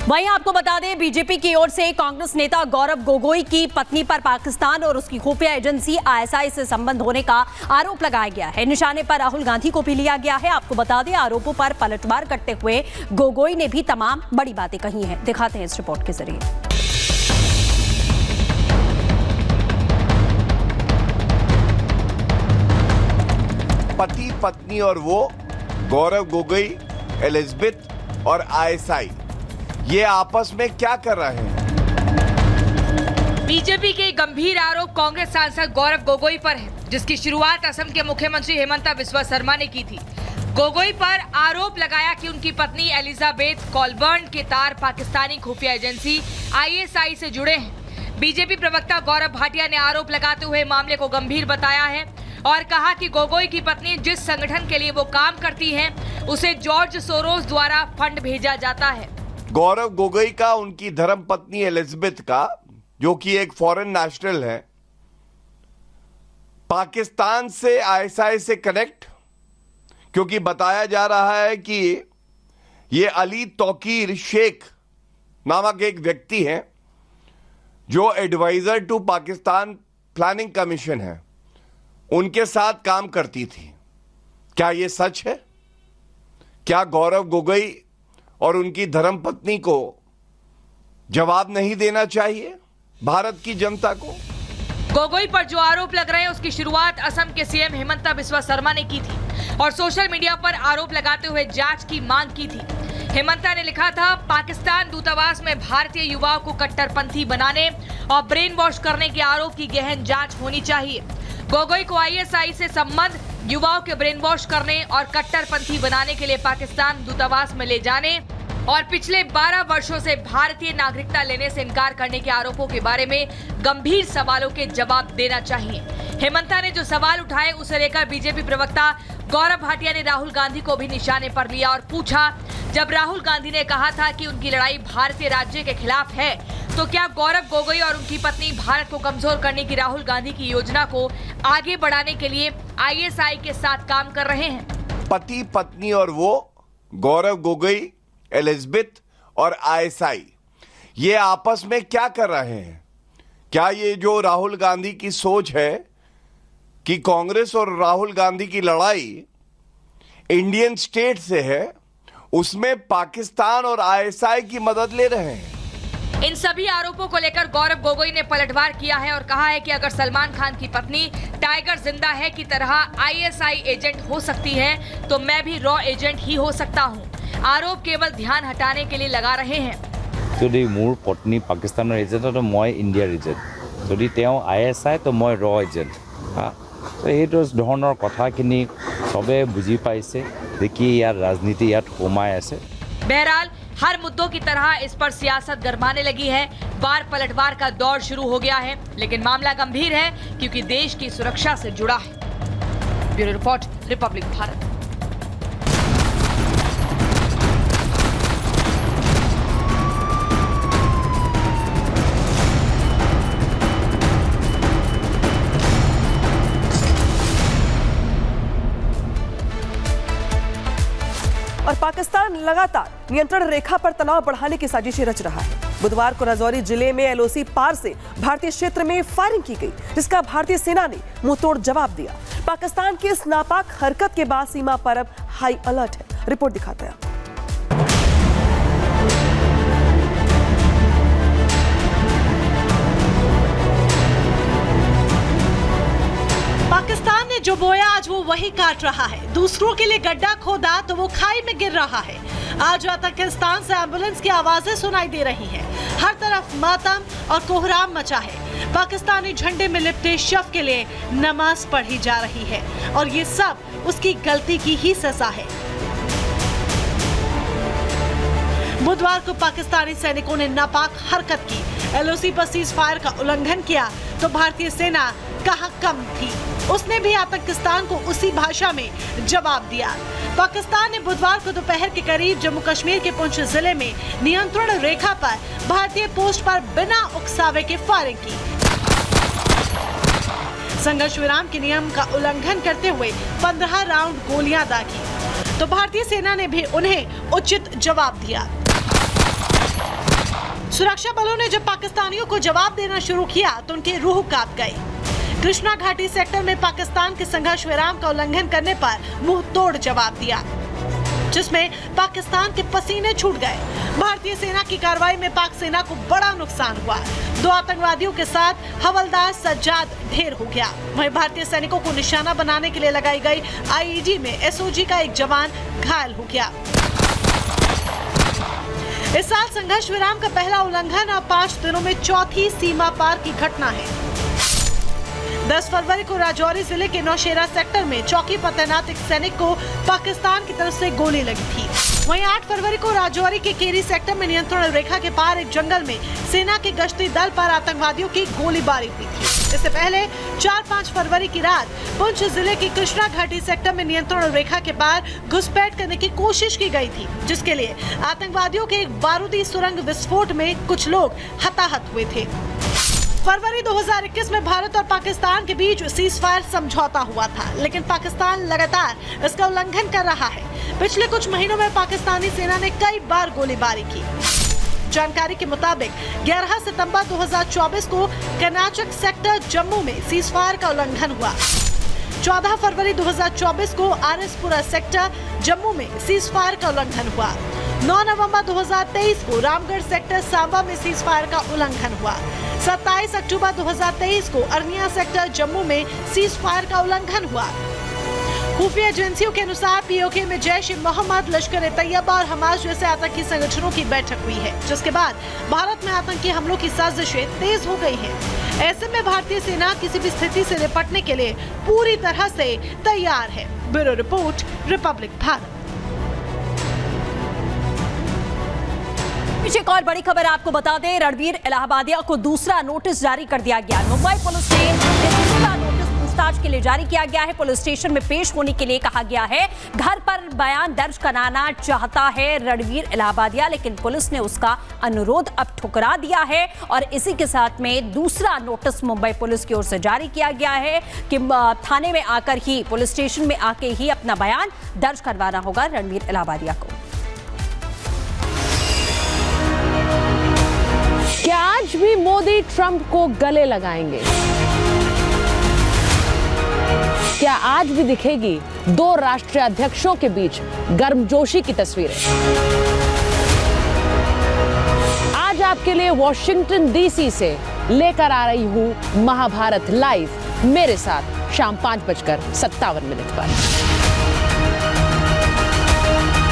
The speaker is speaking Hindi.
वहीं आपको बता दें, बीजेपी की ओर से कांग्रेस नेता गौरव गोगोई की पत्नी पर पाकिस्तान और उसकी खुफिया एजेंसी आईएसआई से संबंध होने का आरोप लगाया गया है। निशाने पर राहुल गांधी को भी लिया गया है। आपको बता दें, आरोपों पर पलटवार करते हुए गोगोई ने भी तमाम बड़ी बातें कही हैं। दिखाते हैं इस रिपोर्ट के जरिए। पति पत्नी और वो गौरव गोगोई, एलिजाबेथ और आईएसआई ये आपस में क्या कर रहे हैं? बीजेपी के गंभीर आरोप कांग्रेस सांसद गौरव गोगोई पर है, जिसकी शुरुआत असम के मुख्यमंत्री हेमंता बिस्वा शर्मा ने की थी। गोगोई पर आरोप लगाया कि उनकी पत्नी एलिजाबेथ कॉलबर्न के तार पाकिस्तानी खुफिया एजेंसी आईएसआई से जुड़े हैं। बीजेपी प्रवक्ता गौरव भाटिया ने आरोप लगाते हुए मामले को गंभीर बताया है और कहा कि गोगोई की पत्नी जिस संगठन के लिए वो काम करती हैं, उसे जॉर्ज सोरोस द्वारा फंड भेजा जाता है। गौरव गोगोई का उनकी धर्म पत्नी एलिजाबेथ का, जो कि एक फॉरेन नेशनल है, पाकिस्तान से आईएसआई से कनेक्ट, क्योंकि बताया जा रहा है कि ये अली तौकीर शेख नामक एक व्यक्ति हैं जो adviser to Pakistan planning commission है, उनके साथ काम करती थी। क्या ये सच है? क्या गौरव गोगोई और उनकी धर्मपत्नी को जवाब नहीं देना चाहिए भारत की जनता को? गोगोई पर जो आरोप लग रहे हैं, उसकी शुरुआत असम के सीएम हेमंता बिस्वा शर्मा ने की थी और सोशल मीडिया पर आरोप लगाते हुए जांच की मांग की थी। हेमंता ने लिखा था, पाकिस्तान दूतावास में भारतीय युवाओं को कट्टरपंथी बनाने और ब्रेन वॉश करने के आरोप की गहन जांच होनी चाहिए। गोगोई को आईएसआई से संबंध, युवाओं के ब्रेन वॉश करने और कट्टरपंथी बनाने के लिए पाकिस्तान दूतावास में ले जाने और पिछले 12 वर्षों से भारतीय नागरिकता लेने से इनकार करने के आरोपों के बारे में गंभीर सवालों के जवाब देना चाहिए। हेमंता ने जो सवाल उठाए, उसे लेकर बीजेपी प्रवक्ता गौरव भाटिया ने राहुल गांधी को भी निशाने पर लिया और पूछा, जब राहुल गांधी ने कहा था कि उनकी लड़ाई भारतीय राज्य के खिलाफ है, तो क्या गौरव गोगोई और उनकी पत्नी भारत को कमजोर करने की राहुल गांधी की योजना को आगे बढ़ाने के लिए आईएसआई के साथ काम कर रहे हैं? पति पत्नी और वो गौरव गोगोई, एलिजाबेथ और आईएसआई ये आपस में क्या कर रहे हैं? क्या ये जो राहुल गांधी की सोच है कि कांग्रेस और राहुल गांधी की लड़ाई इंडियन स्टेट से है, उसमें पाकिस्तान और आईएसआई की मदद ले रहे हैं? इन सभी आरोपों को लेकर गौरव गोगोई ने पलटवार किया है और कहा है कि अगर सलमान खान की पत्नी टाइगर जिंदा है की तरह आईएसआई एजेंट हो सकती है, तो मैं भी रॉ एजेंट ही हो सकता हूँ। आरोप केवल ध्यान हटाने के लिए लगा रहे हैं। यदि मोर पत्नी पाकिस्तान एजेंट तो मैं इंडियार एजेंट, यदि आईएसआई तो मैं रॉ एजेंट। तो धৰণৰ কথাখিনি सबे बुझी पाइसे, देखिए यार राजनीति यार सोमाय आछे। बहरहाल हर मुद्दों की तरह इस पर सियासत गरमाने लगी है। बार पलटवार का दौर शुरू हो गया है, लेकिन मामला गंभीर है क्योंकि देश की सुरक्षा से जुड़ा है। Bureau report, Republic Bharat. और पाकिस्तान लगातार नियंत्रण रेखा पर तनाव बढ़ाने की साजिशें रच रहा है। बुधवार को राजौरी जिले में एलओसी पार से भारतीय क्षेत्र में फायरिंग की गई, जिसका भारतीय सेना ने मुंहतोड़ जवाब दिया। पाकिस्तान की इस नापाक हरकत के बाद सीमा पर अब हाई अलर्ट है। रिपोर्ट दिखाते हैं। पाकिस्तान ने जो बोया आज वो वही काट रहा है। दूसरों के लिए गड्ढा खोदा तो वो खाई में गिर रहा है। आज पाकिस्तान से एम्बुलेंस की आवाजें सुनाई दे रही हैं। हर तरफ मातम और कोहराम मचा है। पाकिस्तानी झंडे में लिपटे शव के लिए नमाज पढ़ी जा रही है और ये सब उसकी गलती की ही सजा है। बुधवार को पाकिस्तानी सैनिकों ने नापाक हरकत की, एलओसी पर सीज फायर का उल्लंघन किया तो भारतीय सेना कहाँ कम थी, उसने भी आतंकिस्तान को उसी भाषा में जवाब दिया। पाकिस्तान ने बुधवार को दोपहर के करीब जम्मू कश्मीर के पुंछ जिले में नियंत्रण रेखा पर भारतीय पोस्ट पर बिना उकसावे के फायरिंग की। संघर्ष विराम के नियम का उल्लंघन करते हुए 15 राउंड गोलियां दागी, तो भारतीय सेना ने भी उन्हें उचित जवाब दिया। सुरक्षा बलों ने जब पाकिस्तानियों को जवाब देना शुरू किया तो उनकी रूह कांप गई। कृष्णा घाटी सेक्टर में पाकिस्तान के संघर्ष विराम का उल्लंघन करने पर मुंह तोड़ जवाब दिया, जिसमें पाकिस्तान के पसीने छूट गए। भारतीय सेना की कार्रवाई में पाक सेना को बड़ा नुकसान हुआ। 2 आतंकवादियों के साथ हवलदार सज्जाद ढेर हो गया। वहीं भारतीय सैनिकों को निशाना बनाने के लिए लगाई गई आईईडी में एसओजी का एक जवान घायल हो गया। इस साल संघर्ष विराम का पहला उल्लंघन और 5 दिनों में चौथी सीमा पार की घटना है। 10 फरवरी को राजौरी जिले के नौशेरा सेक्टर में चौकी पर तैनात एक सैनिक को पाकिस्तान की तरफ से गोली लगी थी। वहीं 8 फरवरी को राजौरी के केरी सेक्टर में नियंत्रण रेखा के पार एक जंगल में सेना के गश्ती दल पर आतंकवादियों की गोलीबारी हुई थी। इससे पहले 4-5 फरवरी की रात पुंछ जिले की कृष्णा घाटी सेक्टर में नियंत्रण रेखा के पार घुसपैठ करने की कोशिश की गई थी, जिसके लिए आतंकवादियों के एक बारूदी सुरंग विस्फोट में कुछ लोग हताहत हुए थे। फरवरी 2021 में भारत और पाकिस्तान के बीच सीजफायर समझौता हुआ था, लेकिन पाकिस्तान लगातार इसका उल्लंघन कर रहा है। पिछले कुछ महीनों में पाकिस्तानी सेना ने कई बार गोलीबारी की। जानकारी के मुताबिक 11 सितंबर 2024 को कर्नाटक सेक्टर जम्मू में सीजफायर का उल्लंघन हुआ। 14 फरवरी 2024 को आरएसपुरा सेक्टर जम्मू में सीजफायर का उल्लंघन हुआ। 9 नवंबर 2023 को रामगढ़ सेक्टर सांबा में सीजफायर का उल्लंघन हुआ। 27 अक्टूबर 2023 को अरनिया सेक्टर जम्मू में सीजफायर का उल्लंघन हुआ। खुफिया एजेंसियों के अनुसार पीओके में जैश-ए-मोहम्मद, लश्कर-ए-तैयबा और हमास जैसे आतंकी संगठनों की बैठक हुई है, जिसके बाद भारत में आतंकी हमलों की साजिशें तेज हो गई हैं। ऐसे में भारतीय सेना किसी भी स्थिति से निपटने के लिए पूरी तरह से तैयार है। Bureau report, Republic Bharat. एक और बड़ी खबर आपको बता दें, रणवीर इलाहाबादिया को दूसरा नोटिस जारी कर दिया गया। मुंबई पुलिस ने दूसरा नोटिस पूछताछ के लिए जारी किया गया है। पुलिस स्टेशन में पेश होने के लिए कहा गया है। घर पर बयान दर्ज कराना चाहता है रणवीर इलाहाबादिया, लेकिन पुलिस ने उसका अनुरोध अब ठुकरा दिया है और इसी के साथ में दूसरा नोटिस मुंबई पुलिस की ओर से जारी किया गया है कि थाने में आकर ही, पुलिस स्टेशन में आके ही अपना बयान दर्ज करवाना होगा रणवीर इलाहाबादिया को। क्या आज भी मोदी ट्रंप को गले लगाएंगे? क्या आज भी दिखेगी 2 राष्ट्रीय अध्यक्षों के बीच गर्मजोशी की तस्वीरें? आज आपके लिए वॉशिंगटन डीसी से लेकर आ रही हूं महाभारत लाइव, मेरे साथ शाम 5:57 पर।